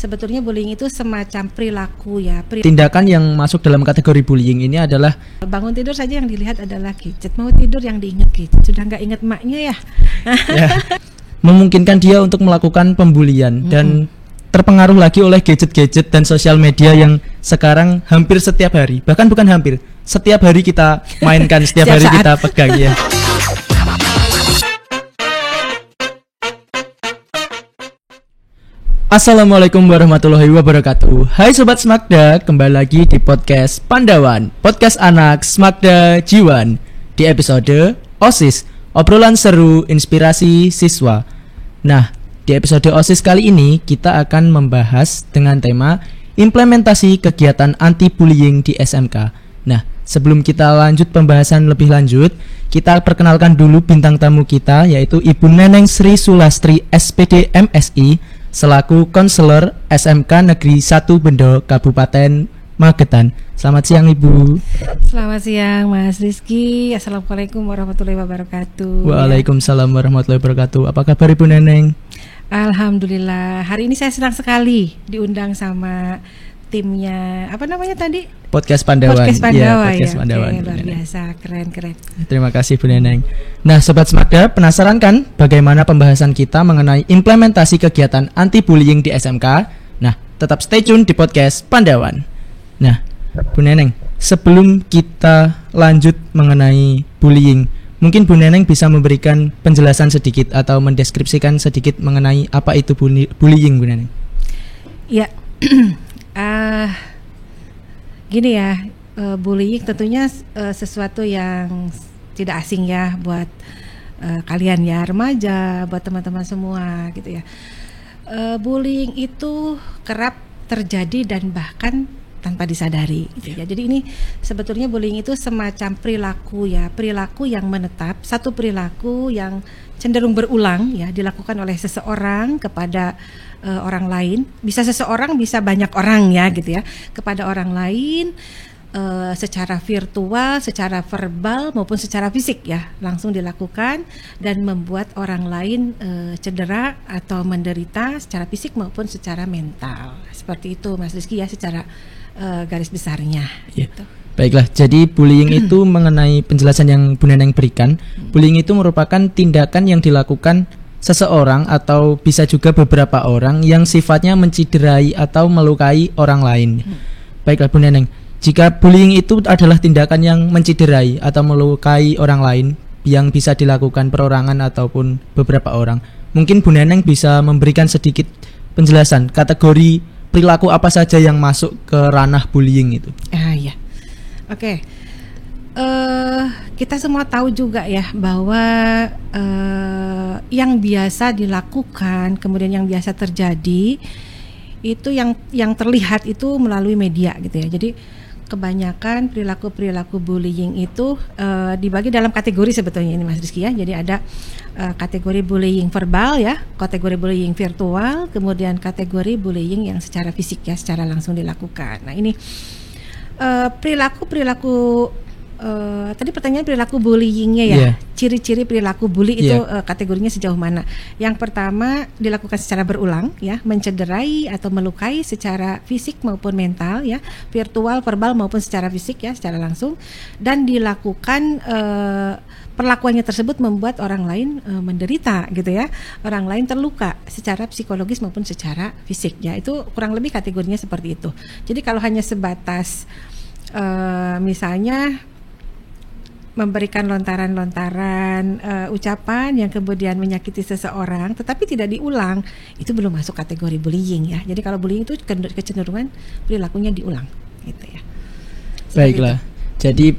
sebetulnya bullying itu semacam perilaku ya. Tindakan yang masuk dalam kategori bullying ini adalah bangun tidur saja yang dilihat adalah gadget, mau tidur yang diingat gadget, sudah nggak ingat maknya ya. Ya, memungkinkan dia untuk melakukan pembulian dan terpengaruh lagi oleh gadget-gadget dan sosial media yang sekarang hampir setiap hari, bahkan bukan hampir, setiap hari kita mainkan, setiap hari saat kita pegang ya. Assalamualaikum warahmatullahi wabarakatuh. Hai Sobat Smakda, kembali lagi di podcast Pandawan, podcast anak Smakda Jiwan. Di episode OSIS, obrolan seru inspirasi siswa. Nah, di episode OSIS kali ini kita akan membahas dengan tema implementasi kegiatan anti-bullying di SMK. Nah, sebelum kita lanjut pembahasan lebih lanjut, kita perkenalkan dulu bintang tamu kita, yaitu Ibu Neneng Sri Sulastri SPD MSI selaku konselor SMK Negeri 1 Bendo Kabupaten Magetan. Selamat siang Ibu. Selamat siang Mas Rizky. Assalamualaikum warahmatullahi wabarakatuh. Waalaikumsalam warahmatullahi wabarakatuh. Apa kabar Ibu Neneng? Alhamdulillah. Hari ini saya senang sekali diundang sama timnya, apa namanya tadi? Podcast Pandawan. Podcast Pandawan, Podcast Pandawan. Oke, luar biasa, keren. Terima kasih Bu Neneng. Nah, Sobat Smakda, penasaran kan bagaimana pembahasan kita mengenai implementasi kegiatan anti-bullying di SMK? Nah, tetap stay tune di Podcast Pandawan. Nah, Bu Neneng, sebelum kita lanjut mengenai bullying, mungkin Bu Neneng bisa memberikan penjelasan sedikit atau mendeskripsikan sedikit mengenai apa itu bullying, Bu Neneng. Ya. Gini ya, bullying tentunya sesuatu yang tidak asing ya buat kalian ya, remaja, buat teman-teman semua gitu ya. Bullying itu kerap terjadi dan bahkan tanpa disadari gitu ya. Jadi ini sebetulnya bullying itu semacam perilaku ya, perilaku yang menetap, satu perilaku yang cenderung berulang ya, dilakukan oleh seseorang kepada orang lain, bisa seseorang, bisa banyak orang ya gitu ya, kepada orang lain secara virtual, secara verbal maupun secara fisik ya, langsung dilakukan dan membuat orang lain cedera atau menderita secara fisik maupun secara mental. Seperti itu Mas Rizky ya, secara garis besarnya gitu. Baiklah, jadi bullying itu mengenai penjelasan yang Bu Neneng berikan, bullying itu merupakan tindakan yang dilakukan seseorang atau bisa juga beberapa orang yang sifatnya menciderai atau melukai orang lain. Baiklah Bu Neneng, jika bullying itu adalah tindakan yang menciderai atau melukai orang lain yang bisa dilakukan perorangan ataupun beberapa orang, mungkin Bu Neneng bisa memberikan sedikit penjelasan kategori perilaku apa saja yang masuk ke ranah bullying itu. Iya. Oke. Kita semua tahu juga ya bahwa yang biasa dilakukan, kemudian yang biasa terjadi itu yang terlihat itu melalui media gitu ya. Jadi kebanyakan perilaku bullying itu dibagi dalam kategori sebetulnya ini Mas Rizky ya. Jadi ada kategori bullying verbal ya, kategori bullying virtual, kemudian kategori bullying yang secara fisik ya, secara langsung dilakukan. Nah ini perilaku tadi pertanyaan perilaku bullyingnya ya, ciri-ciri perilaku bully itu kategorinya sejauh mana? Yang pertama dilakukan secara berulang ya, mencederai atau melukai secara fisik maupun mental ya, virtual, verbal maupun secara fisik ya, secara langsung, dan dilakukan perlakuannya tersebut membuat orang lain menderita gitu ya, orang lain terluka secara psikologis maupun secara fisik ya, itu kurang lebih kategorinya seperti itu. Jadi kalau hanya sebatas misalnya memberikan lontaran-lontaran ucapan yang kemudian menyakiti seseorang tetapi tidak diulang, itu belum masuk kategori bullying ya. Jadi kalau bullying itu kecenderungan perilakunya diulang gitu ya. Baiklah. Jadi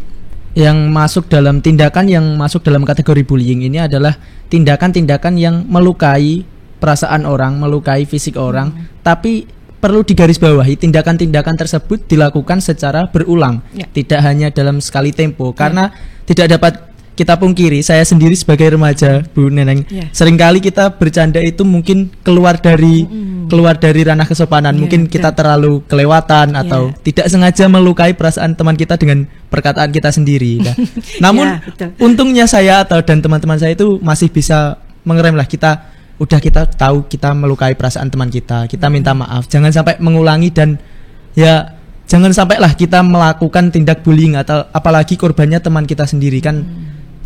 yang masuk dalam tindakan yang masuk dalam kategori bullying ini adalah tindakan-tindakan yang melukai perasaan orang, melukai fisik orang, tapi perlu digarisbawahi tindakan-tindakan tersebut dilakukan secara berulang, tidak hanya dalam sekali tempo. Karena tidak dapat kita pungkiri, saya sendiri sebagai remaja Bu Neneng, seringkali kita bercanda itu mungkin keluar dari ranah kesopanan, mungkin kita terlalu kelewatan atau tidak sengaja melukai perasaan teman kita dengan perkataan kita sendiri. Namun untungnya saya dan teman-teman saya itu masih bisa mengerem lah, kita udah kita tahu kita melukai perasaan teman kita minta maaf, jangan sampai mengulangi dan ya jangan sampailah kita melakukan tindak bullying atau apalagi korbannya teman kita sendiri kan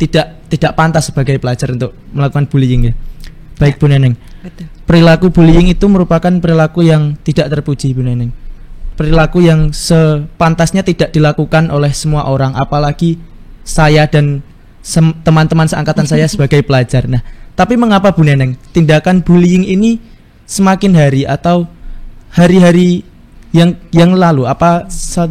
tidak pantas sebagai pelajar untuk melakukan bullying ya. Baik Bu Neneng. Betul. Perilaku bullying itu merupakan perilaku yang tidak terpuji Bu Neneng. Perilaku yang sepantasnya tidak dilakukan oleh semua orang, apalagi saya dan teman-teman seangkatan saya sebagai pelajar. Nah, tapi mengapa Bu Neneng tindakan bullying ini semakin hari atau hari-hari yang lalu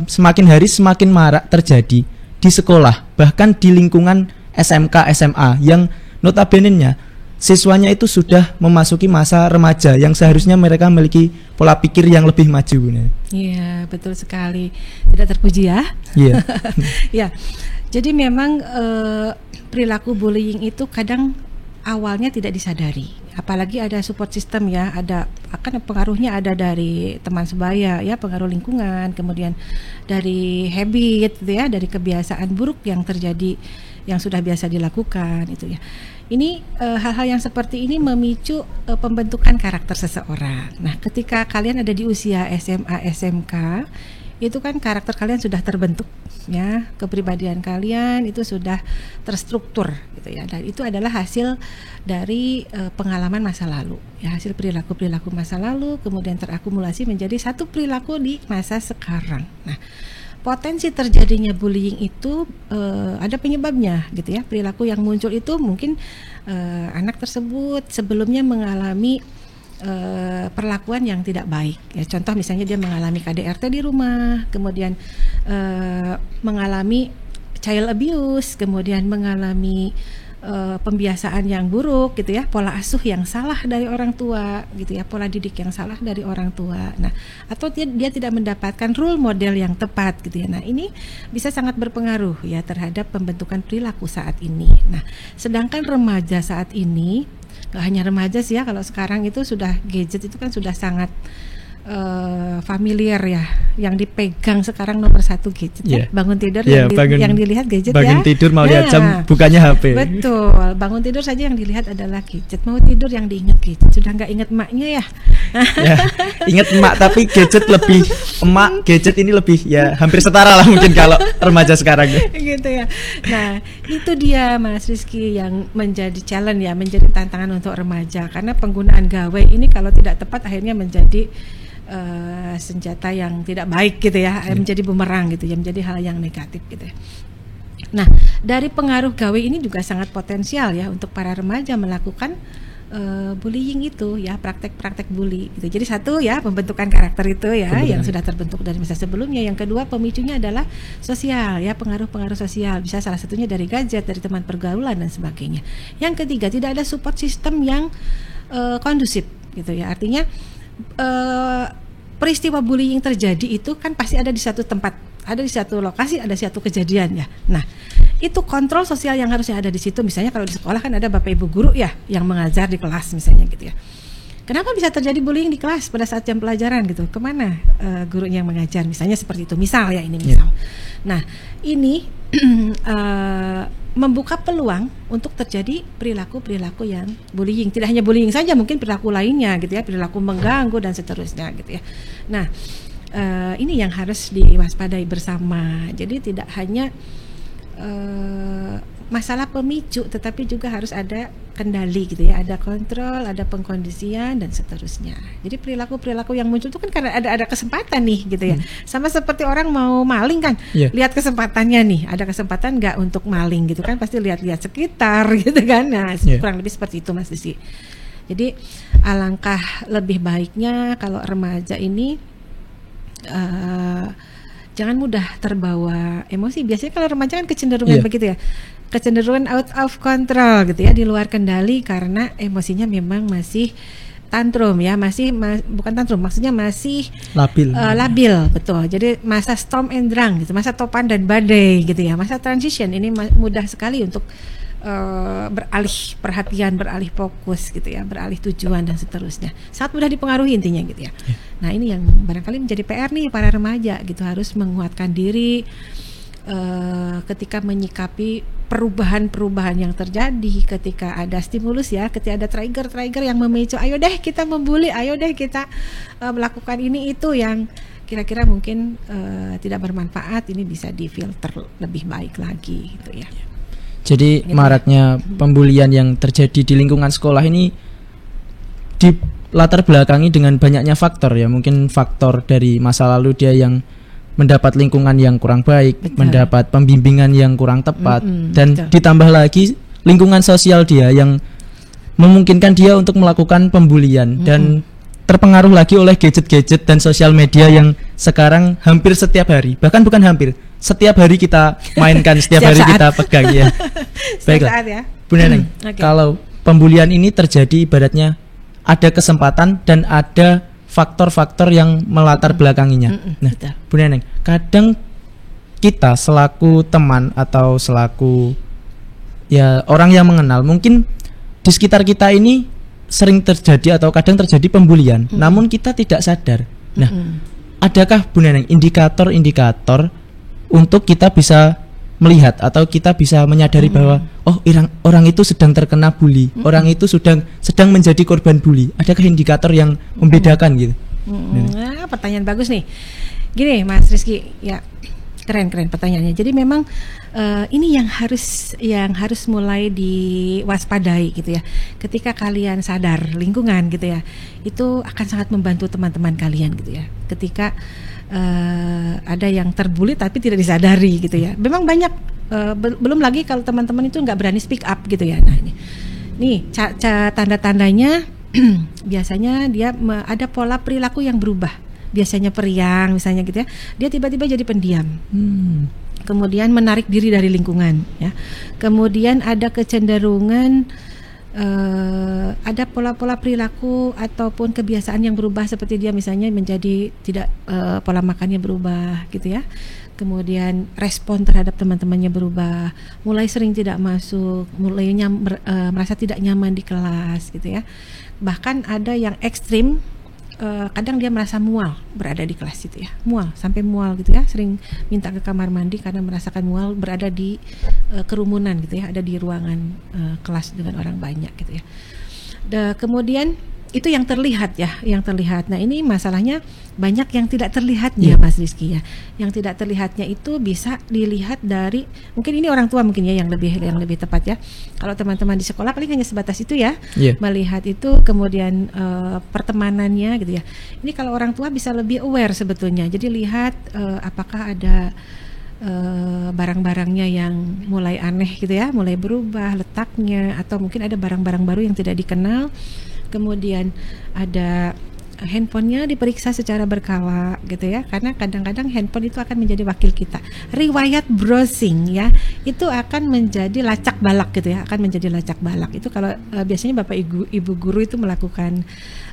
semakin hari semakin marak terjadi di sekolah, bahkan di lingkungan SMK SMA yang notabene-nya siswanya itu sudah memasuki masa remaja yang seharusnya mereka memiliki pola pikir yang lebih maju. Iya, betul sekali. Tidak terpuji ya. Iya. Ya. Jadi memang perilaku bullying itu kadang awalnya tidak disadari. Apalagi ada support system ya, akan pengaruhnya ada dari teman sebaya ya, pengaruh lingkungan, kemudian dari habit gitu ya, dari kebiasaan buruk yang terjadi yang sudah biasa dilakukan itu ya. Ini hal-hal yang seperti ini memicu pembentukan karakter seseorang. Nah, ketika kalian ada di usia SMA, SMK, itu kan karakter kalian sudah terbentuk ya, kepribadian kalian itu sudah terstruktur gitu ya, dan itu adalah hasil dari pengalaman masa lalu ya, hasil perilaku masa lalu kemudian terakumulasi menjadi satu perilaku di masa sekarang. Nah, potensi terjadinya bullying itu ada penyebabnya gitu ya. Perilaku yang muncul itu mungkin anak tersebut sebelumnya mengalami perlakuan yang tidak baik ya. Contoh misalnya dia mengalami KDRT di rumah, kemudian mengalami child abuse, kemudian mengalami pembiasaan yang buruk gitu ya, pola asuh yang salah dari orang tua gitu ya, pola didik yang salah dari orang tua. Nah, atau dia tidak mendapatkan role model yang tepat gitu ya. Nah, ini bisa sangat berpengaruh ya terhadap pembentukan perilaku saat ini. Nah, sedangkan remaja saat ini, gak hanya remaja sih ya, kalau sekarang itu sudah gadget itu kan sudah sangat familiar ya, yang dipegang sekarang nomor satu gadget ya. Bangun tidur yang dilihat gadget bangun ya. Tidur mau lihat jam bukannya HP. Betul, bangun tidur saja yang dilihat adalah gadget. Mau tidur yang diingat gadget. Sudah nggak ingat emaknya ya. Ya, ingat emak tapi gadget lebih, emak gadget ini lebih ya hampir setara lah mungkin kalau remaja sekarang gitu ya. Nah, itu dia Mas Rizky yang menjadi challenge ya, menjadi tantangan untuk remaja, karena penggunaan gawai ini kalau tidak tepat akhirnya menjadi senjata yang tidak baik gitu ya, menjadi bumerang gitu ya, menjadi hal yang negatif gitu ya. Nah, dari pengaruh gawe ini juga sangat potensial ya untuk para remaja melakukan bullying itu ya, praktek-praktek bully gitu. Jadi satu ya pembentukan karakter itu ya yang sudah terbentuk dari masa sebelumnya. Yang kedua pemicunya adalah sosial ya, pengaruh-pengaruh sosial, bisa salah satunya dari gadget, dari teman pergaulan dan sebagainya. Yang ketiga tidak ada support system yang kondusif gitu ya, artinya peristiwa bullying terjadi itu kan pasti ada di satu tempat, ada di satu lokasi, ada satu kejadian ya. Nah, itu kontrol sosial yang harusnya ada di situ. Misalnya kalau di sekolah kan ada bapak ibu guru ya yang mengajar di kelas misalnya gitu ya. Kenapa bisa terjadi bullying di kelas pada saat jam pelajaran gitu? Kemana gurunya yang mengajar? Misalnya seperti itu. Misal ya, ini misal. Nah, ini membuka peluang untuk terjadi perilaku-perilaku yang bullying. Tidak hanya bullying saja, mungkin perilaku lainnya gitu ya, perilaku mengganggu dan seterusnya gitu ya. Nah, ini yang harus diwaspadai bersama. Jadi tidak hanya masalah pemicu, tetapi juga harus ada kendali gitu ya, ada kontrol, ada pengkondisian dan seterusnya. Jadi perilaku-perilaku yang muncul itu kan karena ada kesempatan nih gitu ya. Sama seperti orang mau maling kan, lihat kesempatannya nih, ada kesempatan nggak untuk maling gitu kan, pasti lihat-lihat sekitar gitu kan. Nah, kurang lebih seperti itu Mas Desi. Jadi alangkah lebih baiknya kalau remaja ini jangan mudah terbawa emosi. Biasanya kalau remaja kan kecenderungan begitu ya, kecenderungan out of control gitu ya, di luar kendali karena emosinya memang masih tantrum ya, bukan tantrum, maksudnya masih labil, betul. Jadi masa storm and drang gitu, masa topan dan badai gitu ya, masa transition ini mudah sekali untuk beralih perhatian, beralih fokus gitu ya, beralih tujuan dan seterusnya. Sangat mudah dipengaruhi intinya gitu ya. Nah, ini yang barangkali menjadi PR nih para remaja gitu, harus menguatkan diri ketika menyikapi perubahan-perubahan yang terjadi ketika ada stimulus ya, ketika ada trigger yang memicu, ayo deh kita membuli, ayo deh kita melakukan ini itu yang kira-kira mungkin tidak bermanfaat, ini bisa difilter lebih baik lagi gitu ya. Jadi gitu maraknya pembulian yang terjadi di lingkungan sekolah ini di latar belakangi dengan banyaknya faktor ya, mungkin faktor dari masa lalu dia yang mendapat lingkungan yang kurang baik, betul, mendapat pembimbingan yang kurang tepat, dan betul, ditambah lagi lingkungan sosial dia yang memungkinkan dia untuk melakukan pembulian dan terpengaruh lagi oleh gadget-gadget dan sosial media yang sekarang hampir setiap hari, bahkan bukan hampir, setiap hari kita mainkan, setiap hari saat kita pegang ya. Baiklah, ya. Bu Neneng, Okay. kalau pembulian ini terjadi ibaratnya ada kesempatan dan ada faktor-faktor yang melatar belakanginya. Nah, betul. Bu Neneng, kadang kita selaku teman atau selaku ya orang yang mengenal, mungkin di sekitar kita ini sering terjadi atau kadang terjadi pembulian, namun kita tidak sadar. Nah, adakah Bu Neneng indikator-indikator untuk kita bisa melihat atau kita bisa menyadari bahwa orang itu sedang terkena bully, orang itu sedang menjadi korban bully? Adakah indikator yang membedakan gitu? Nah, pertanyaan bagus nih. Gini Mas Rizky, ya keren pertanyaannya. Jadi memang ini yang harus mulai diwaspadai gitu ya. Ketika kalian sadar lingkungan gitu ya, itu akan sangat membantu teman-teman kalian gitu ya. Ketika ada yang terbuli tapi tidak disadari gitu ya. Memang banyak, belum lagi kalau teman-teman itu nggak berani speak up gitu ya. Nah ini tanda-tandanya biasanya dia ada pola perilaku yang berubah. Biasanya periang misalnya gitu ya, dia tiba-tiba jadi pendiam. Kemudian menarik diri dari lingkungan ya. Kemudian ada kecenderungan ada pola-pola perilaku ataupun kebiasaan yang berubah, seperti dia misalnya menjadi tidak pola makannya berubah gitu ya. Kemudian respon terhadap teman-temannya berubah, mulai sering tidak masuk, mulai merasa tidak nyaman di kelas gitu ya. Bahkan ada yang ekstrim, kadang dia merasa mual berada di kelas itu ya, mual sampai mual gitu ya, sering minta ke kamar mandi karena merasakan mual berada di kerumunan gitu ya, ada di ruangan kelas dengan orang banyak gitu ya. Kemudian itu yang terlihat ya, yang terlihat. Nah ini masalahnya banyak yang tidak terlihatnya Mas Rizky ya. Yang tidak terlihatnya itu bisa dilihat dari, mungkin ini orang tua mungkin ya yang lebih tepat ya. Kalau teman-teman di sekolah paling hanya sebatas itu ya, melihat itu, kemudian pertemanannya gitu ya. Ini kalau orang tua bisa lebih aware sebetulnya. Jadi lihat apakah ada barang-barangnya yang mulai aneh gitu ya, mulai berubah letaknya, atau mungkin ada barang-barang baru yang tidak dikenal. Kemudian ada handphonenya diperiksa secara berkala gitu ya, karena kadang-kadang handphone itu akan menjadi wakil kita. Riwayat browsing ya, itu akan menjadi lacak balak gitu ya, akan menjadi lacak balak. Itu kalau biasanya Bapak Ibu guru itu melakukan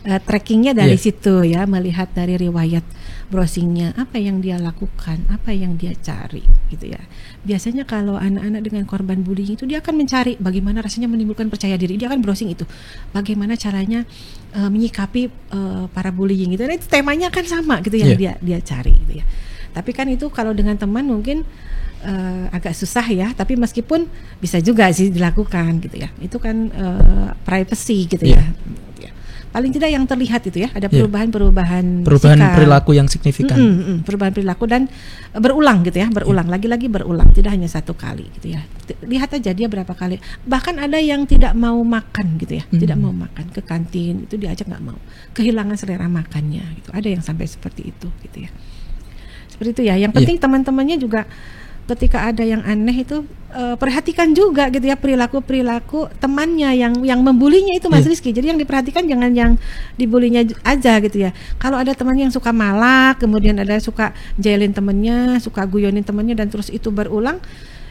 trackingnya dari situ ya, melihat dari riwayat browsingnya, apa yang dia lakukan, apa yang dia cari gitu ya. Biasanya kalau anak-anak dengan korban bullying itu dia akan mencari bagaimana rasanya menimbulkan percaya diri, dia akan browsing itu, bagaimana caranya menyikapi para bullying gitu. Nah, itu temanya kan sama gitu yang dia cari gitu ya. Tapi kan itu kalau dengan teman mungkin agak susah ya, tapi meskipun bisa juga sih dilakukan gitu ya. Itu kan privacy gitu ya. Paling tidak yang terlihat itu ya, ada perubahan perilaku yang signifikan. Perubahan perilaku dan berulang gitu ya, lagi-lagi berulang, tidak hanya satu kali gitu ya. Lihat aja dia berapa kali. Bahkan ada yang tidak mau makan gitu ya, tidak mau makan, ke kantin itu diajak nggak mau, kehilangan selera makannya gitu. Ada yang sampai seperti itu gitu ya. Seperti itu ya. Yang penting teman-temannya juga ketika ada yang aneh itu perhatikan juga gitu ya, perilaku temannya yang membulinya itu Mas Rizky. Jadi yang diperhatikan jangan yang dibulinya aja gitu ya. Kalau ada teman yang suka malak, kemudian ada suka jailin temannya, suka guyonin temannya, dan terus itu berulang,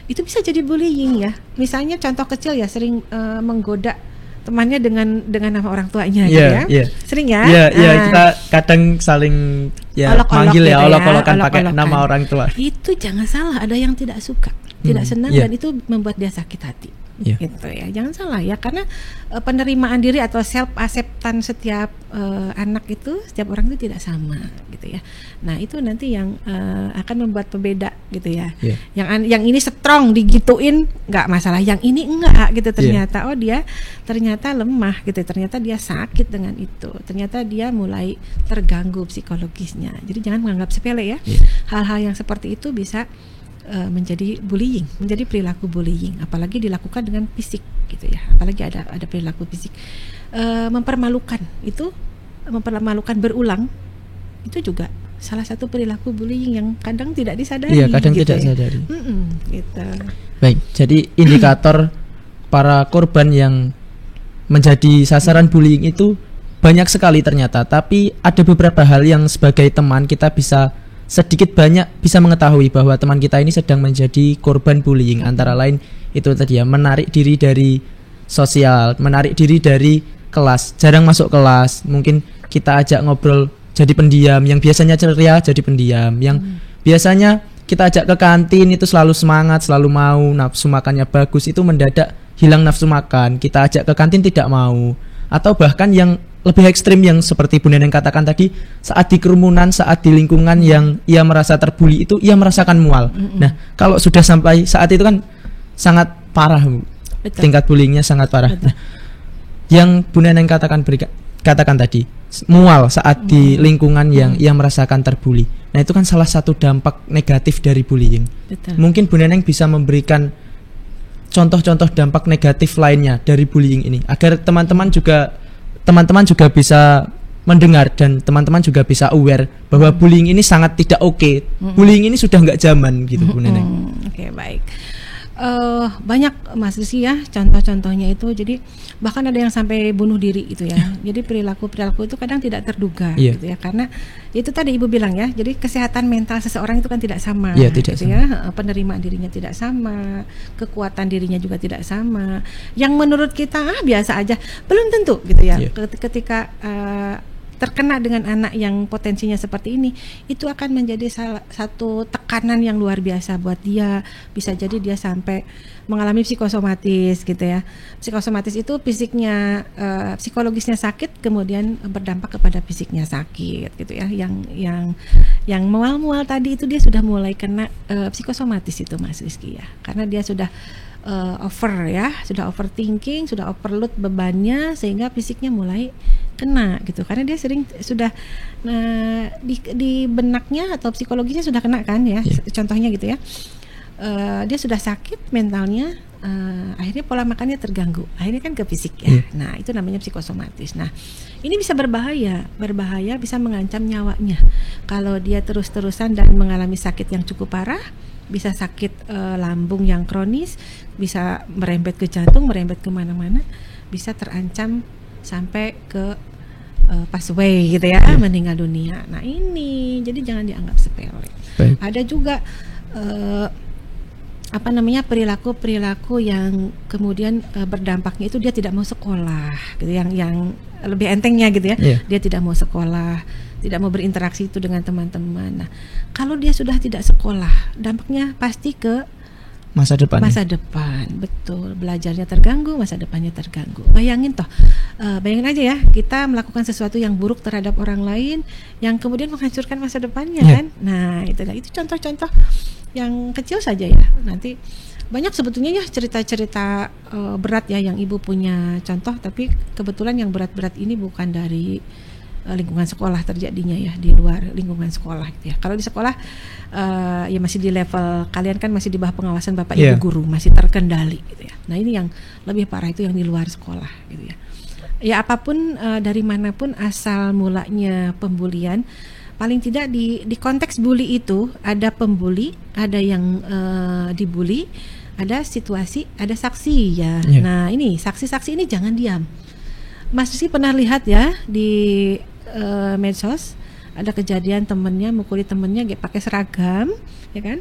itu bisa jadi bullying ya. Misalnya contoh kecil ya, sering menggoda temannya dengan nama orang tuanya gitu ya. Sering ya? Kita kadang saling manggil ya, olok-olokan pakai nama orang tua. Itu jangan salah, ada yang tidak suka, tidak senang, dan itu membuat dia sakit hati. gitu ya. Jangan salah ya, karena penerimaan diri atau self acceptance setiap anak itu, setiap orang itu tidak sama gitu ya. Nah itu nanti yang akan membuat pembeda gitu ya. Yang ini strong digituin nggak masalah, yang ini enggak gitu ternyata. Oh dia ternyata lemah gitu, ternyata dia sakit dengan itu, ternyata dia mulai terganggu psikologisnya. Jadi jangan menganggap sepele ya. Hal-hal yang seperti itu bisa menjadi bullying, menjadi perilaku bullying, apalagi dilakukan dengan fisik gitu ya, apalagi ada perilaku fisik. Mempermalukan berulang itu juga salah satu perilaku bullying yang kadang tidak disadari. Iya, kadang gitu tidak ya. sadari. Gitu. Baik, jadi indikator para korban yang menjadi sasaran bullying itu banyak sekali ternyata, tapi ada beberapa hal yang sebagai teman kita bisa sedikit banyak bisa mengetahui bahwa teman kita ini sedang menjadi korban bullying. Antara lain itu tadi ya, menarik diri dari sosial, menarik diri dari kelas, jarang masuk kelas, mungkin kita ajak ngobrol jadi pendiam, yang biasanya ceria jadi pendiam, yang biasanya kita ajak ke kantin itu selalu semangat, selalu mau, nafsu makannya bagus, itu mendadak hilang nafsu makan, kita ajak ke kantin tidak mau. Atau bahkan yang lebih ekstrim yang seperti Bu Neneng katakan tadi, saat di kerumunan, saat di lingkungan yang ia merasa terbuli itu ia merasakan mual. Nah, kalau sudah sampai saat itu kan sangat parah, Bu. Betul. Tingkat bullyingnya sangat parah. Nah, yang Bu Neneng katakan tadi, mual saat di lingkungan yang ia merasakan terbuli. Nah, itu kan salah satu dampak negatif dari bullying. Betul. Mungkin Bu Neneng bisa memberikan contoh-contoh dampak negatif lainnya dari bullying ini, agar teman-teman juga bisa mendengar dan teman-teman juga bisa aware bahwa bullying ini sangat tidak oke. Bullying ini sudah nggak zaman gitu, Bu Neneng. Oke, baik. Banyak Mas Rizky ya contoh-contohnya itu. Jadi bahkan ada yang sampai bunuh diri itu ya. Jadi perilaku itu kadang tidak terduga gitu ya, karena itu tadi Ibu bilang ya. Jadi kesehatan mental seseorang itu kan tidak sama tidak gitu sama. ya. Penerimaan dirinya tidak sama, kekuatan dirinya juga tidak sama. Yang menurut kita biasa aja, belum tentu gitu ya. Ketika terkena dengan anak yang potensinya seperti ini, itu akan menjadi salah satu tekanan yang luar biasa buat dia. Bisa jadi dia sampai mengalami psikosomatis gitu ya. Psikosomatis itu fisiknya, psikologisnya sakit, kemudian berdampak kepada fisiknya sakit gitu ya. Yang mual-mual tadi itu dia sudah mulai kena psikosomatis itu Mas Rizky ya. Karena dia sudah sudah overthinking, sudah overload bebannya, sehingga fisiknya mulai kena gitu, karena dia sudah di benaknya atau psikologisnya sudah kena kan ya. Contohnya gitu ya, dia sudah sakit mentalnya, akhirnya pola makannya terganggu, akhirnya kan ke fisik ya. Nah itu namanya psikosomatis. Nah ini bisa berbahaya, bisa mengancam nyawanya kalau dia terus-terusan dan mengalami sakit yang cukup parah. Bisa sakit lambung yang kronis, bisa merembet ke jantung, merembet kemana-mana, bisa terancam sampai ke pass away gitu ya, meninggal dunia. Nah ini jadi jangan dianggap sepele. Ada juga perilaku yang kemudian berdampaknya itu dia tidak mau sekolah gitu, yang lebih entengnya gitu ya. Dia tidak mau sekolah, tidak mau berinteraksi itu dengan teman-teman. Nah, kalau dia sudah tidak sekolah, dampaknya pasti ke masa depan. Betul, belajarnya terganggu, masa depannya terganggu. Bayangin aja ya, kita melakukan sesuatu yang buruk terhadap orang lain yang kemudian menghancurkan masa depannya kan. Nah, itu contoh-contoh yang kecil saja ya. Nanti banyak sebetulnya ya cerita-cerita berat ya yang Ibu punya contoh, tapi kebetulan yang berat-berat ini bukan dari lingkungan sekolah terjadinya ya, di luar lingkungan sekolah gitu ya. Kalau di sekolah ya masih di level kalian kan masih di bawah pengawasan Bapak Ibu guru, masih terkendali gitu ya. Nah ini yang lebih parah itu yang di luar sekolah gitu ya. Ya apapun dari manapun asal mulanya pembulian, paling tidak di konteks bully itu ada pembuli, ada yang dibully, ada situasi, ada saksi ya. Nah ini saksi-saksi ini jangan diam. Mas Rizky pernah lihat ya di medsos ada kejadian temennya mukuli temennya pakai seragam ya kan,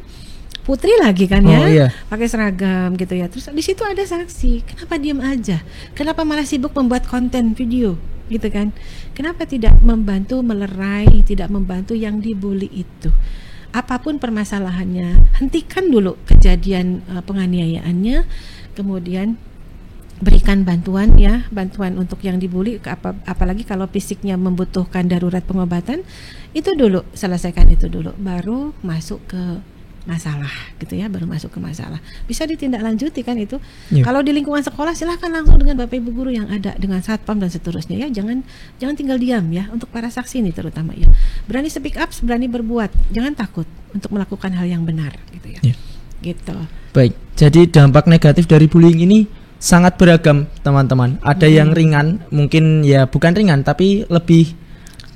putri lagi kan ya, pakai seragam gitu ya. Terus di situ ada saksi, kenapa diam aja, kenapa malah sibuk membuat konten video gitu kan, kenapa tidak membantu melerai, tidak membantu yang dibully itu. apapun permasalahannya, hentikan dulu kejadian penganiayaannya, kemudian berikan bantuan untuk yang dibully, apalagi kalau fisiknya membutuhkan darurat pengobatan, itu dulu, selesaikan itu dulu, baru masuk ke masalah gitu ya, baru masuk ke masalah. Bisa ditindaklanjuti kan itu. Kalau di lingkungan sekolah silahkan langsung dengan Bapak Ibu guru yang ada, dengan satpam dan seterusnya ya. Jangan tinggal diam ya, untuk para saksi ini terutama ya. Berani speak up, berani berbuat, jangan takut untuk melakukan hal yang benar gitu ya. Gitu. Baik. Jadi dampak negatif dari bullying ini sangat beragam teman-teman. Ada yang ringan, mungkin ya bukan ringan tapi lebih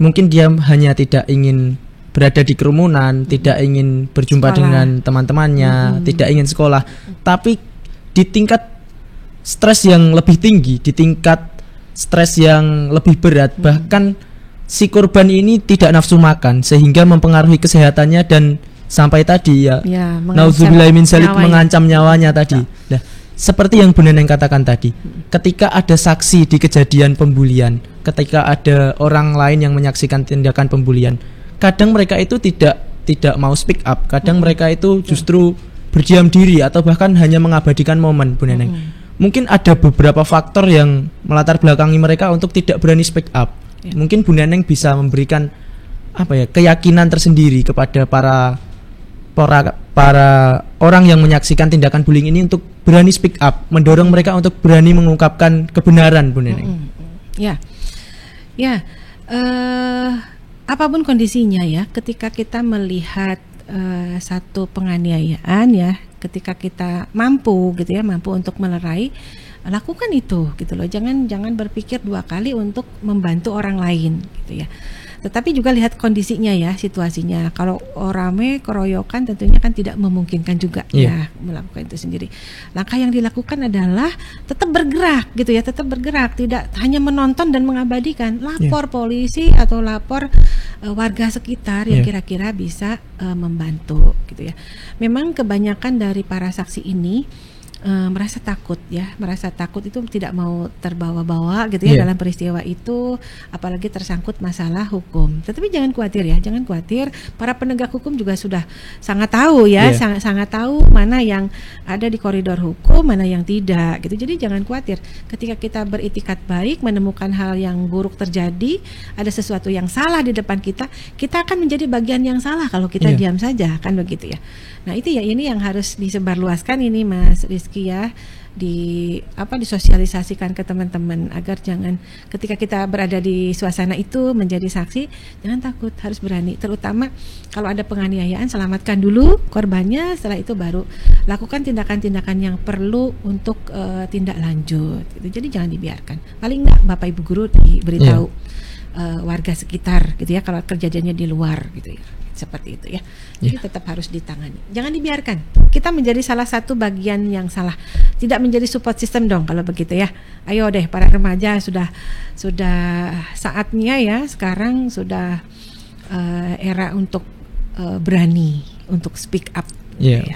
mungkin dia hanya tidak ingin berada di kerumunan, tidak ingin berjumpa dengan teman-temannya, tidak ingin sekolah. Tapi di tingkat stres yang lebih tinggi, di tingkat stres yang lebih berat, bahkan si korban ini tidak nafsu makan sehingga mempengaruhi kesehatannya dan sampai tadi naudzubillahi min dzalik, mengancam nyawanya tadi. Nah, seperti yang Bu Neneng katakan tadi, ketika ada saksi di kejadian pembulian, ketika ada orang lain yang menyaksikan tindakan pembulian, kadang mereka itu tidak mau speak up, kadang mereka itu justru berdiam diri atau bahkan hanya mengabadikan momen, Bu Neneng. Mungkin ada beberapa faktor yang melatar belakangi mereka untuk tidak berani speak up. Mungkin Bu Neneng bisa memberikan keyakinan tersendiri kepada para orang yang menyaksikan tindakan bullying ini untuk berani speak up, mendorong mereka untuk berani mengungkapkan kebenaran, Bu Neneng. Apapun kondisinya ya, ketika kita melihat satu penganiayaan ya, ketika kita mampu untuk melerai, lakukan itu gitu loh. Jangan berpikir dua kali untuk membantu orang lain gitu ya. Tetapi juga lihat kondisinya ya, situasinya. Kalau rame keroyokan tentunya kan tidak memungkinkan juga ya melakukan itu sendiri. Langkah yang dilakukan adalah tetap bergerak gitu ya, tetap bergerak, tidak hanya menonton dan mengabadikan. Lapor polisi atau lapor warga sekitar yang kira-kira bisa membantu gitu ya. Memang kebanyakan dari para saksi ini merasa takut itu, tidak mau terbawa-bawa gitu ya dalam peristiwa itu, apalagi tersangkut masalah hukum. Tetapi jangan khawatir, para penegak hukum juga sudah sangat tahu ya, sangat tahu mana yang ada di koridor hukum, mana yang tidak gitu. Jadi jangan khawatir, ketika kita beritikat baik, menemukan hal yang buruk terjadi, ada sesuatu yang salah di depan kita akan menjadi bagian yang salah kalau kita diam saja, kan begitu ya. Nah itu ya, ini yang harus disebarluaskan ini Mas Rizky ya, disosialisasikan ke teman-teman agar jangan, ketika kita berada di suasana itu menjadi saksi, jangan takut, harus berani. Terutama kalau ada penganiayaan, selamatkan dulu korbannya, setelah itu baru lakukan tindakan-tindakan yang perlu untuk tindak lanjut gitu. Jadi jangan dibiarkan. Paling enggak Bapak Ibu guru diberitahu warga sekitar gitu ya, kalau kejadiannya di luar gitu ya. Seperti itu ya. Jadi tetap harus ditangani. Jangan dibiarkan kita menjadi salah satu bagian yang salah. Tidak menjadi support system dong kalau begitu ya. Ayo deh para remaja, sudah saatnya ya, sekarang sudah era untuk berani untuk speak up.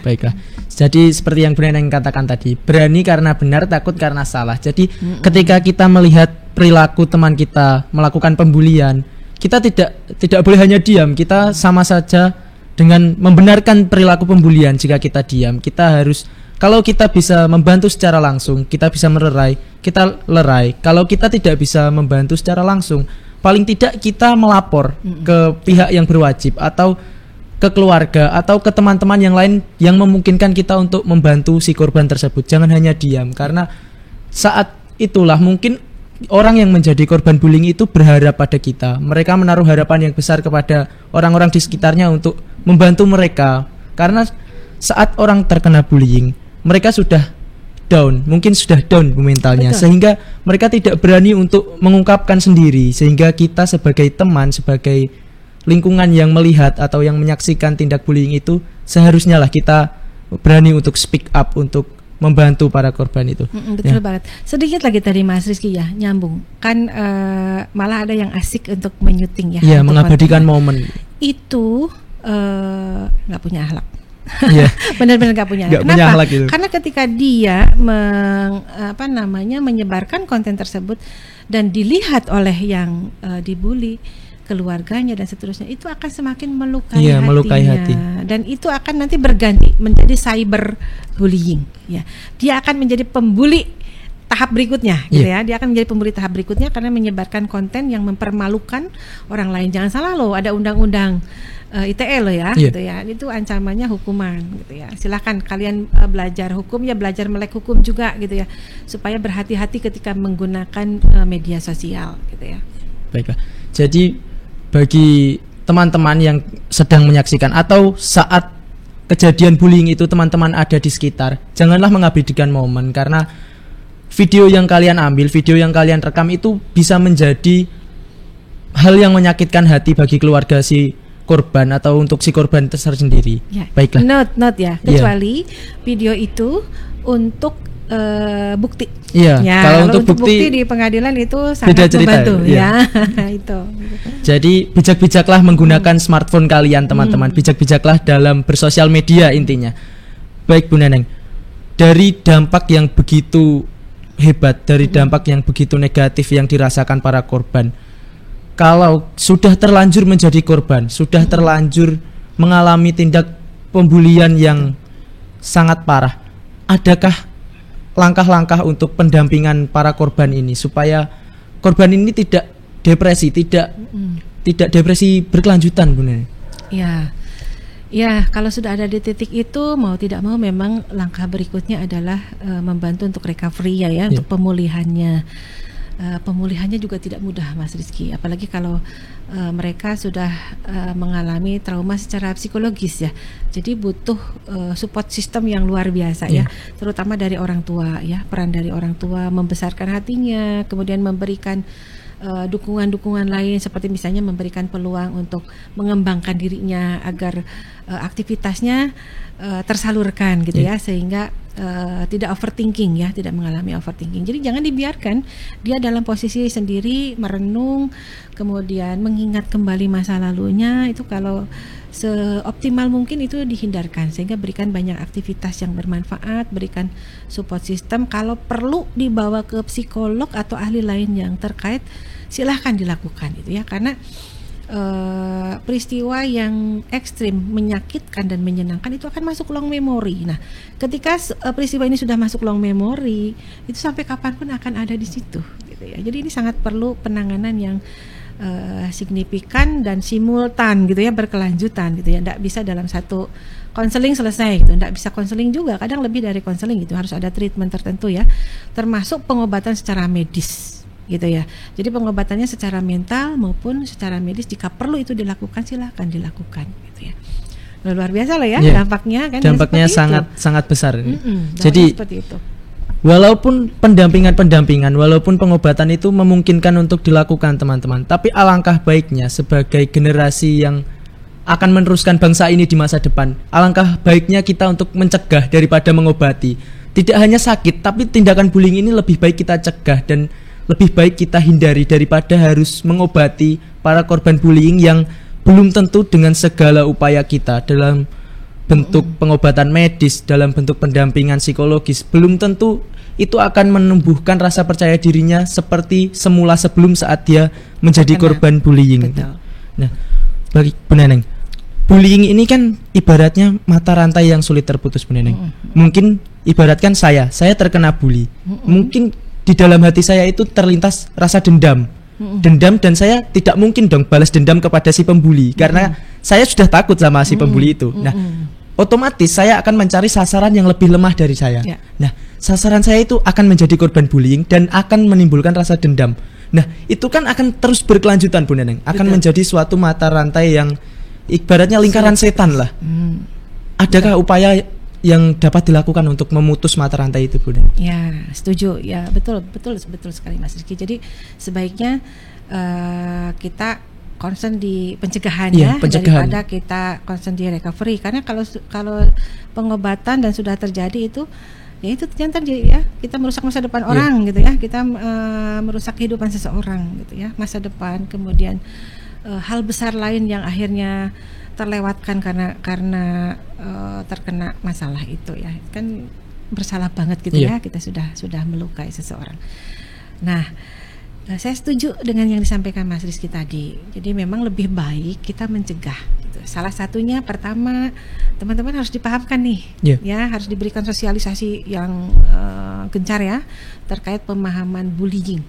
Baiklah. Jadi seperti yang Bu Neneng katakan tadi, berani karena benar, takut karena salah. Jadi ketika kita melihat perilaku teman kita melakukan pembulian, kita tidak boleh hanya diam. Kita sama saja dengan membenarkan perilaku pembulian. Jika kita diam, kita harus, kalau kita bisa membantu secara langsung, kita bisa melerai, kita lerai. Kalau kita tidak bisa membantu secara langsung, paling tidak kita melapor ke pihak yang berwajib, atau ke keluarga, atau ke teman-teman yang lain yang memungkinkan kita untuk membantu si korban tersebut. Jangan hanya diam, karena saat itulah mungkin orang yang menjadi korban bullying itu berharap pada kita. Mereka menaruh harapan yang besar kepada orang-orang di sekitarnya untuk membantu mereka. Karena saat orang terkena bullying, mereka sudah down, mungkin sudah down mentalnya. Sehingga mereka tidak berani untuk mengungkapkan sendiri. Sehingga kita sebagai teman, sebagai lingkungan yang melihat atau yang menyaksikan tindak bullying itu, seharusnya lah kita berani untuk speak up, untuk membantu para korban itu. Betul banget. Sedikit lagi tadi Mas Rizky ya, nyambung. Kan malah ada yang asik untuk menyuting ya. Iya, mengabadikan momen. Itu nggak punya akhlak. Benar-benar nggak punya akhlak. Kenapa? Gitu. Karena ketika dia menyebarkan konten tersebut dan dilihat oleh yang dibully, keluarganya dan seterusnya, itu akan semakin melukai Iya, hatinya. melukai hati. Dan itu akan nanti berganti menjadi cyberbullying ya. Dia akan menjadi pembuli tahap berikutnya gitu ya. Dia akan menjadi pembuli tahap berikutnya karena menyebarkan konten yang mempermalukan orang lain. Jangan salah loh, ada undang-undang ITE loh ya, gitu ya. Itu ancamannya hukuman gitu ya. Silahkan kalian belajar hukum ya, belajar melek hukum juga gitu ya, supaya berhati-hati ketika menggunakan media sosial gitu ya. Baiklah. Jadi bagi teman-teman yang sedang menyaksikan atau saat kejadian bullying itu teman-teman ada di sekitar, janganlah mengabaikan momen, karena video yang kalian ambil, video yang kalian rekam itu bisa menjadi hal yang menyakitkan hati bagi keluarga si korban atau untuk si korban tersendiri. Ya. Baiklah. Note ya, kecuali video itu untuk bukti. Iya. Ya, kalau untuk bukti di pengadilan itu sangat membantu. Ya, itu. Jadi bijak-bijaklah menggunakan smartphone kalian, teman-teman. Bijak-bijaklah dalam bersosial media intinya. Baik Bu Neneng, dari dampak yang begitu hebat, dari dampak yang begitu negatif yang dirasakan para korban, kalau sudah terlanjur menjadi korban, sudah terlanjur mengalami tindak pembulian yang sangat parah, adakah langkah-langkah untuk pendampingan para korban ini supaya korban ini tidak depresi, tidak depresi berkelanjutan, Bu Neneng? Ya, kalau sudah ada di titik itu, mau tidak mau memang langkah berikutnya adalah membantu untuk recovery ya, untuk pemulihannya. Pemulihannya juga tidak mudah, Mas Rizky, apalagi kalau mereka sudah mengalami trauma secara psikologis ya. Jadi butuh support system yang luar biasa ya, terutama dari orang tua ya. Peran dari orang tua membesarkan hatinya, kemudian memberikan dukungan-dukungan lain, seperti misalnya memberikan peluang untuk mengembangkan dirinya agar aktivitasnya tersalurkan gitu ya, sehingga tidak overthinking ya, tidak mengalami overthinking. Jadi jangan dibiarkan dia dalam posisi sendiri merenung, kemudian mengingat kembali masa lalunya. Itu kalau seoptimal mungkin itu dihindarkan, sehingga berikan banyak aktivitas yang bermanfaat, berikan support system. Kalau perlu dibawa ke psikolog atau ahli lain yang terkait, silahkan dilakukan itu ya, karena peristiwa yang ekstrim, menyakitkan dan menyenangkan itu akan masuk long memory. Nah, ketika peristiwa ini sudah masuk long memory, itu sampai kapanpun akan ada di situ gitu ya. Jadi ini sangat perlu penanganan yang signifikan dan simultan gitu ya, berkelanjutan gitu ya. Tidak bisa dalam satu konseling selesai gitu, tidak bisa konseling juga, kadang lebih dari konseling gitu, harus ada treatment tertentu ya, termasuk pengobatan secara medis gitu ya. Jadi pengobatannya secara mental maupun secara medis, jika perlu itu dilakukan, silahkan dilakukan gitu ya. Luar biasa lah ya, dampaknya kan. Dampaknya sangat besar. Jadi seperti itu. Walaupun pendampingan, walaupun pengobatan itu memungkinkan untuk dilakukan teman-teman, tapi alangkah baiknya sebagai generasi yang akan meneruskan bangsa ini di masa depan, alangkah baiknya kita untuk mencegah daripada mengobati. Tidak hanya sakit, tapi tindakan bullying ini lebih baik kita cegah dan lebih baik kita hindari daripada harus mengobati para korban bullying yang belum tentu dengan segala upaya kita dalam bentuk pengobatan medis, dalam bentuk pendampingan psikologis, belum tentu itu akan menumbuhkan rasa percaya dirinya seperti semula sebelum saat dia menjadi korban bullying. Betul. Nah, bagi Bu Neneng, bullying ini kan ibaratnya mata rantai yang sulit terputus, Bu Neneng. Mungkin ibaratkan saya terkena bully. Mungkin di dalam hati saya itu terlintas rasa dendam. Dendam, dan saya tidak mungkin dong balas dendam kepada si pembuli karena saya sudah takut sama si pembuli itu. Nah, otomatis saya akan mencari sasaran yang lebih lemah dari saya. Nah, sasaran saya itu akan menjadi korban bullying dan akan menimbulkan rasa dendam. Nah, itu kan akan terus berkelanjutan, Bu Neneng. Akan menjadi suatu mata rantai yang ibaratnya lingkaran setan lah. Adakah upaya yang dapat dilakukan untuk memutus mata rantai itu, Bu Neneng? Ya, setuju. Ya, betul sekali, Mas Rizky. Jadi sebaiknya kita concern di pencegahan daripada kita concern di recovery. Karena kalau pengobatan dan sudah terjadi itu, ya itu ternyata ya kita merusak masa depan orang gitu ya. Kita merusak kehidupan seseorang gitu ya, masa depan, kemudian hal besar lain yang akhirnya terlewatkan karena terkena masalah itu ya. Kan bersalah banget gitu ya, kita sudah melukai seseorang. Nah, Saya setuju dengan yang disampaikan Mas Rizky tadi. Jadi memang lebih baik kita mencegah. Gitu. Salah satunya pertama teman-teman harus dipahamkan nih, ya harus diberikan sosialisasi yang gencar ya terkait pemahaman bullying.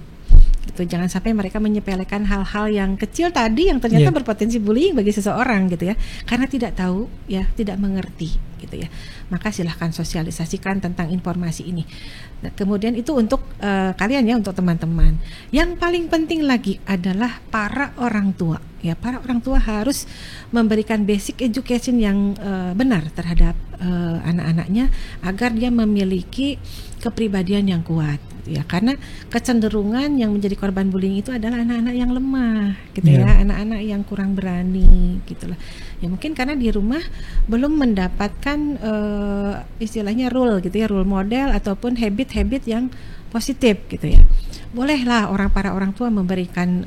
Gitu. Jangan sampai mereka menyepelekan hal-hal yang kecil tadi yang ternyata berpotensi bullying bagi seseorang gitu ya, karena tidak tahu ya, tidak mengerti gitu ya. Maka silahkan sosialisasikan tentang informasi ini. Nah, kemudian itu untuk kalian ya, untuk teman-teman. Yang paling penting lagi adalah para orang tua ya. Para orang tua harus memberikan basic education yang benar terhadap anak-anaknya agar dia memiliki kepribadian yang kuat ya. Karena kecenderungan yang menjadi korban bullying itu adalah anak-anak yang lemah gitu ya, anak-anak yang kurang berani gitulah. Ya mungkin karena di rumah belum mendapatkan istilahnya role gitu ya, role model ataupun habit-habit yang positif gitu ya. Bolehlah para orang tua memberikan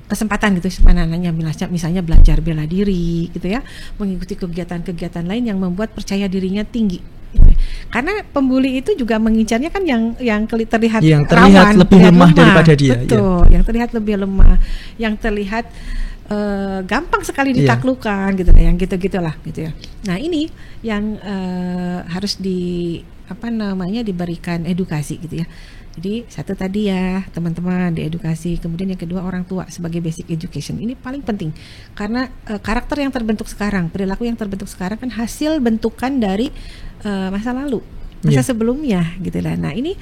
kesempatan gitu anak-anaknya, misalnya belajar bela diri gitu ya, mengikuti kegiatan-kegiatan lain yang membuat percaya dirinya tinggi gitu. Karena pembuli itu juga mengincarnya kan yang terlihat rawan, lebih lemah daripada dia. Betul, yang terlihat lebih lemah, yang terlihat gampang sekali ditaklukkan gitu lah, yang gitu-gitulah gitu ya. Nah, ini yang harus diberikan edukasi gitu ya. Jadi satu tadi ya teman-teman diedukasi, kemudian yang kedua orang tua sebagai basic education. Ini paling penting karena karakter yang terbentuk sekarang, perilaku yang terbentuk sekarang kan hasil bentukan dari masa lalu, masa sebelumnya gitu lah. Nah, ini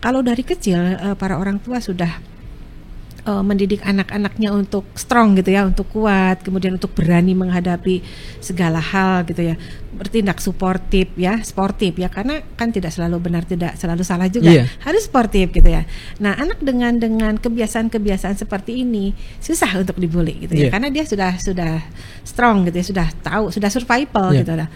kalau dari kecil para orang tua sudah mendidik anak-anaknya untuk strong gitu ya, untuk kuat, kemudian untuk berani menghadapi segala hal gitu ya, bertindak sportif ya, karena kan tidak selalu benar, tidak selalu salah juga, harus sportif gitu ya. Nah, anak dengan kebiasaan-kebiasaan seperti ini susah untuk dibully gitu ya, karena dia sudah strong gitu ya, sudah tahu, sudah survival gitu lah.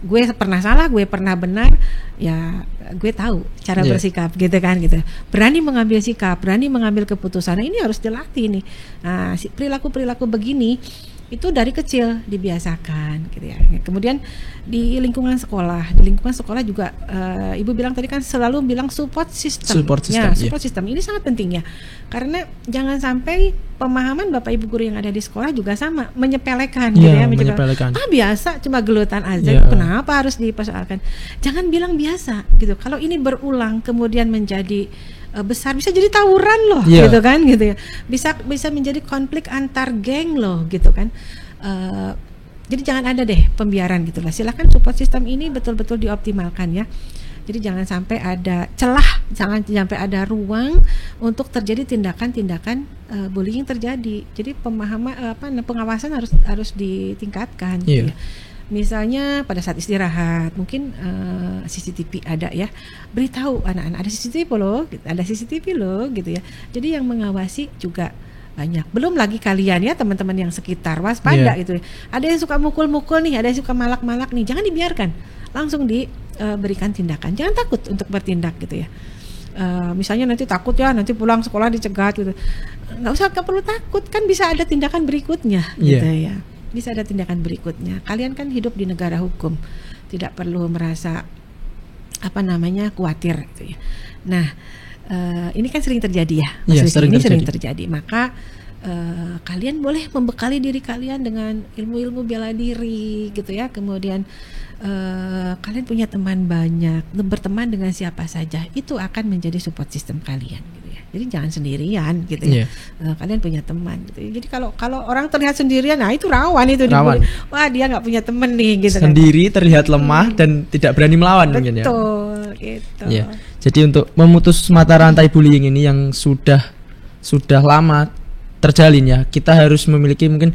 Gue pernah salah, gue pernah benar, ya gue tahu cara bersikap gitu kan gitu. Berani mengambil sikap, berani mengambil keputusan. Nah, ini harus dilatih nih. Nah, perilaku-perilaku begini itu dari kecil dibiasakan gitu ya. Kemudian di lingkungan sekolah juga Ibu bilang tadi kan selalu bilang support system. Support system ini sangat penting ya. Karena jangan sampai pemahaman Bapak Ibu guru yang ada di sekolah juga sama, menyepelekan gitu ya, menyepelekan. Biasa cuma gelutan aja. Kenapa harus dipersoalkan? Jangan bilang biasa gitu. Kalau ini berulang kemudian menjadi besar, bisa jadi tawuran loh gitu kan gitu ya, bisa menjadi konflik antar geng loh gitu kan. Jadi jangan ada deh pembiaran gitu lah. Silakan support system ini betul-betul dioptimalkan ya. Jadi jangan sampai ada celah, jangan sampai ada ruang untuk terjadi tindakan-tindakan bullying terjadi. Jadi pengawasan harus ditingkatkan gitu ya. Misalnya pada saat istirahat mungkin CCTV ada ya, beritahu anak-anak ada CCTV loh gitu ya. Jadi yang mengawasi juga banyak. Belum lagi kalian ya teman-teman yang sekitar, waspada gitu ya. Ada yang suka mukul-mukul nih, ada yang suka malak-malak nih, jangan dibiarkan, langsung diberikan tindakan. Jangan takut untuk bertindak gitu ya. Misalnya nanti takut ya, nanti pulang sekolah dicegat gitu, nggak perlu takut, kan bisa ada tindakan berikutnya gitu ya. Bisa ada tindakan berikutnya. Kalian kan hidup di negara hukum, tidak perlu merasa khawatir gitu ya. Nah, ini kan sering terjadi ya, sering terjadi. Maka kalian boleh membekali diri kalian dengan ilmu-ilmu bela diri gitu ya. Kemudian kalian punya teman banyak, berteman dengan siapa saja, itu akan menjadi support system kalian gitu ya. Jadi jangan sendirian gitu ya. Kalian punya teman gitu ya. Jadi kalau orang terlihat sendirian, nah itu rawan dibully. Wah, dia nggak punya teman nih gitu. Sendiri kan, terlihat lemah dan tidak berani melawan. Mungkin ya. Betul gitu. Ya. Jadi untuk memutus mata rantai bullying ini yang sudah lama terjalin ya, kita harus memiliki mungkin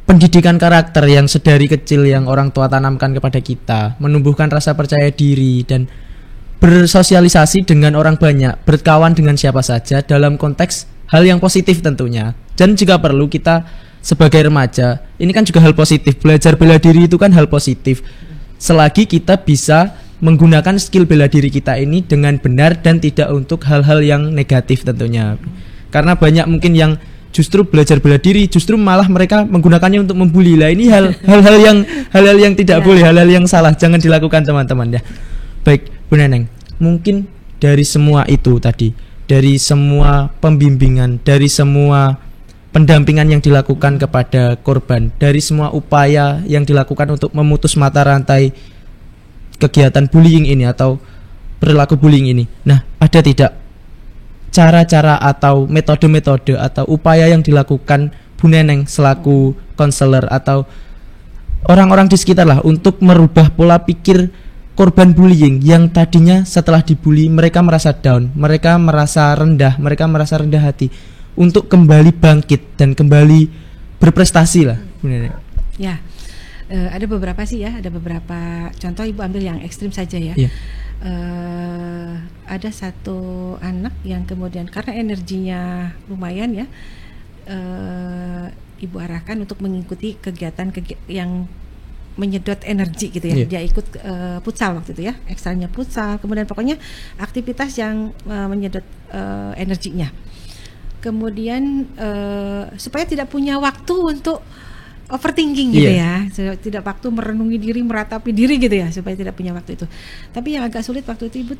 pendidikan karakter yang sedari kecil yang orang tua tanamkan kepada kita, menumbuhkan rasa percaya diri dan bersosialisasi dengan orang banyak, berkawan dengan siapa saja dalam konteks hal yang positif tentunya. Dan jika perlu kita sebagai remaja, ini kan juga hal positif, belajar bela diri itu kan hal positif. Selagi kita bisa menggunakan skill bela diri kita ini dengan benar dan tidak untuk hal-hal yang negatif tentunya. Karena banyak mungkin yang justru belajar bela diri, justru malah mereka menggunakannya untuk membuli. Lah ini hal-hal yang tidak boleh, hal-hal yang salah, jangan dilakukan teman-teman ya. Baik, Bu Neneng, mungkin dari semua itu tadi dari semua pembimbingan, dari semua pendampingan yang dilakukan kepada korban, dari semua upaya yang dilakukan untuk memutus mata rantai kegiatan bullying ini atau perilaku bullying ini. Nah, ada tidak cara-cara atau metode-metode atau upaya yang dilakukan Bu Neneng selaku konselor atau orang-orang di sekitar lah untuk merubah pola pikir korban bullying yang tadinya setelah dibully mereka merasa down, mereka merasa rendah hati, untuk kembali bangkit dan kembali berprestasi lah. Ya, ada beberapa sih ya, ada beberapa contoh. Ibu ambil yang ekstrim saja ya. Ada satu anak yang kemudian karena energinya lumayan ya, ibu arahkan untuk mengikuti kegiatan yang menyedot energi gitu ya. Dia ikut futsal waktu itu ya, ekstranya futsal, kemudian pokoknya aktivitas yang menyedot energinya. Kemudian supaya tidak punya waktu untuk overthinking gitu ya, tidak waktu merenungi diri, meratapi diri gitu ya, supaya tidak punya waktu itu. Tapi yang agak sulit waktu itu ibu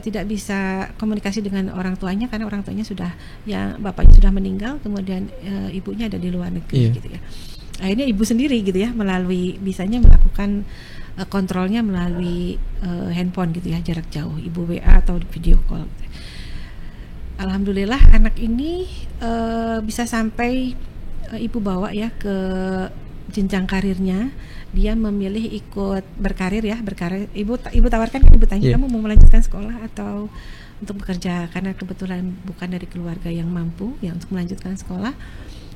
tidak bisa komunikasi dengan orang tuanya karena orang tuanya sudah, ya bapaknya sudah meninggal, kemudian ibunya ada di luar negeri gitu ya. Akhirnya ibu sendiri gitu ya, bisanya melakukan kontrolnya melalui handphone gitu ya, jarak jauh, ibu WA atau video call gitu. Alhamdulillah anak ini bisa sampai ibu bawa ya ke jenjang karirnya. Dia memilih ikut berkarir. Ibu tawarkan, ibu tanya kamu mau melanjutkan sekolah atau untuk bekerja, karena kebetulan bukan dari keluarga yang mampu ya untuk melanjutkan sekolah.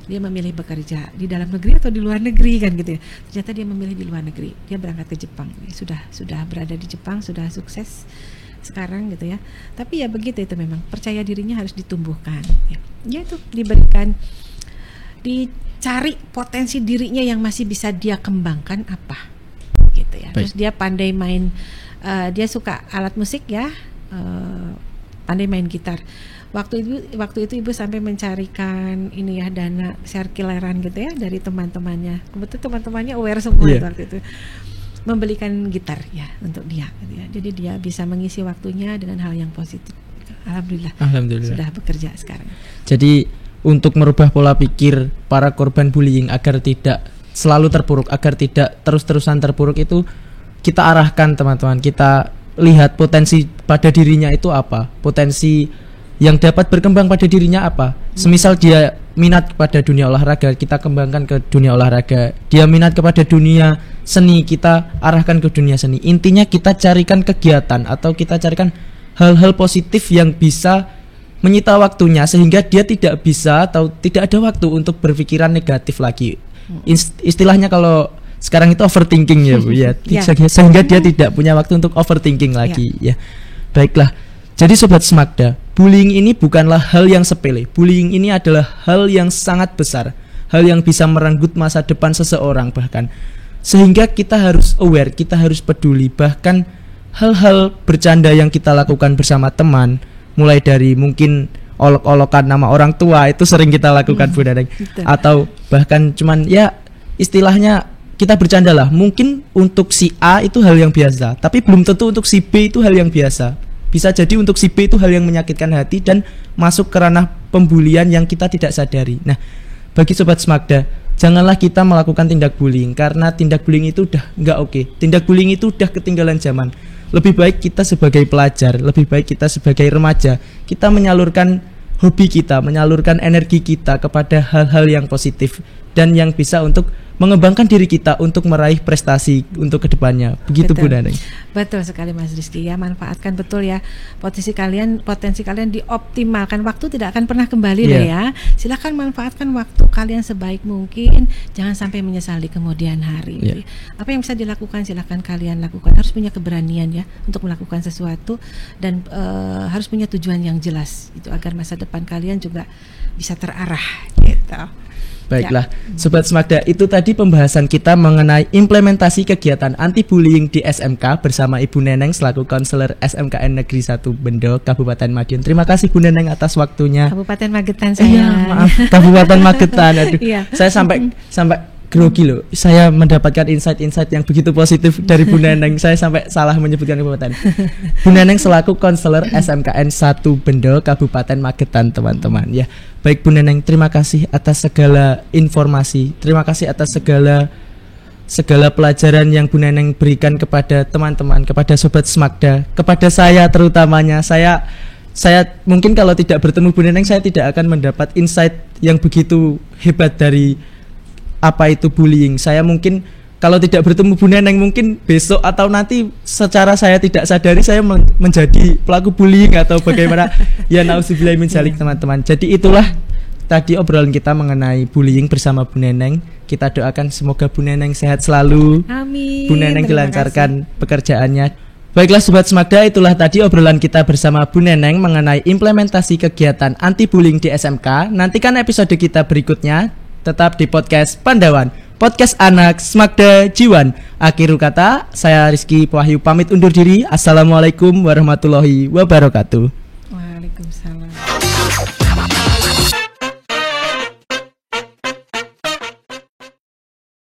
Dia memilih bekerja di dalam negeri atau di luar negeri kan gitu ya. Ternyata dia memilih di luar negeri. Dia berangkat ke Jepang. Sudah berada di Jepang, sudah sukses sekarang gitu ya. Tapi ya begitu, itu memang percaya dirinya harus ditumbuhkan ya. Dia itu dicari potensi dirinya yang masih bisa dia kembangkan apa gitu ya. Terus dia pandai main, dia suka alat musik ya, pandai main gitar. Waktu itu ibu sampai mencarikan ini ya, dana sirkuleran gitu ya dari teman-temannya. Kebetulan teman-temannya aware semua waktu itu, membelikan gitar ya untuk dia gitu ya. Jadi dia bisa mengisi waktunya dengan hal yang positif. Alhamdulillah. Sudah bekerja sekarang. Jadi untuk merubah pola pikir para korban bullying agar tidak selalu terpuruk, agar tidak terus-terusan terpuruk, itu kita arahkan teman-teman. Kita lihat potensi pada dirinya itu apa, potensi yang dapat berkembang pada dirinya apa. Semisal dia minat kepada dunia olahraga, kita kembangkan ke dunia olahraga. Dia minat kepada dunia seni, kita arahkan ke dunia seni. Intinya kita carikan kegiatan atau kita carikan hal-hal positif yang bisa menyita waktunya, sehingga dia tidak bisa atau tidak ada waktu untuk berpikiran negatif lagi. Istilahnya kalau sekarang itu overthinking ya Bu ya. Sehingga dia tidak punya waktu untuk overthinking lagi ya. Baiklah. Jadi Sobat Smakda, bullying ini bukanlah hal yang sepele. Bullying ini adalah hal yang sangat besar, hal yang bisa merenggut masa depan seseorang bahkan. Sehingga kita harus aware, kita harus peduli. Bahkan hal-hal bercanda yang kita lakukan bersama teman, mulai dari mungkin olok-olokan nama orang tua, itu sering kita lakukan Bu Neneng. Atau bahkan cuman ya istilahnya kita bercanda lah. Mungkin untuk si A itu hal yang biasa, tapi belum tentu untuk si B itu hal yang biasa. Bisa jadi untuk si B itu hal yang menyakitkan hati dan masuk ke ranah pembulian yang kita tidak sadari. Nah, bagi Sobat Smakda, janganlah kita melakukan tindak bullying, karena tindak bullying itu udah nggak oke. Tindak bullying itu udah ketinggalan zaman. Lebih baik kita sebagai pelajar, lebih baik kita sebagai remaja, kita menyalurkan hobi kita, menyalurkan energi kita kepada hal-hal yang positif dan yang bisa untuk mengembangkan diri kita untuk meraih prestasi untuk kedepannya. Begitu Bu Neneng. Betul sekali Mas Rizky ya, manfaatkan betul ya potensi kalian dioptimalkan. Waktu tidak akan pernah kembali loh ya. Silakan manfaatkan waktu kalian sebaik mungkin, jangan sampai menyesal di kemudian hari. Apa yang bisa dilakukan silakan kalian lakukan. Harus punya keberanian ya untuk melakukan sesuatu dan harus punya tujuan yang jelas itu agar masa depan kalian juga bisa terarah gitu. Baiklah, Sobat Smakda, itu tadi pembahasan kita mengenai implementasi kegiatan anti-bullying di SMK bersama Ibu Neneng selaku konselor SMKN Negeri 1 Bendo, Kabupaten Madiun. Terima kasih Bu Neneng atas waktunya. Kabupaten Magetan saya. Maaf, Kabupaten Magetan. Aduh, saya sampai grogi loh. Saya mendapatkan insight-insight yang begitu positif dari Bu Neneng. Saya sampai salah menyebutkan kabupaten. Bu Neneng selaku konselor SMKN 1 Bendo Kabupaten Magetan, teman-teman. Ya, baik Bu Neneng, terima kasih atas segala informasi. Terima kasih atas segala pelajaran yang Bu Neneng berikan kepada teman-teman, kepada Sobat Smakda, kepada saya terutamanya. Saya mungkin kalau tidak bertemu Bu Neneng, saya tidak akan mendapat insight yang begitu hebat dari apa itu bullying. Saya mungkin kalau tidak bertemu Bu Neneng, mungkin besok atau nanti secara saya tidak sadari saya menjadi pelaku bullying atau bagaimana. Ya nauzubillahi min dzalik, teman-teman. Jadi itulah tadi obrolan kita mengenai bullying bersama Bu Neneng. Kita doakan semoga Bu Neneng sehat selalu. Amin. Bu Neneng dilancarkan pekerjaannya. Baiklah Sobat Smakda, itulah tadi obrolan kita bersama Bu Neneng mengenai implementasi kegiatan anti-bullying di SMK. Nantikan episode kita berikutnya. Tetap di podcast Pandawan, podcast anak Smakda Jiwan. Akhirul kata, saya Rizky Wahyu pamit undur diri. Assalamualaikum warahmatullahi wabarakatuh. Waalaikumsalam.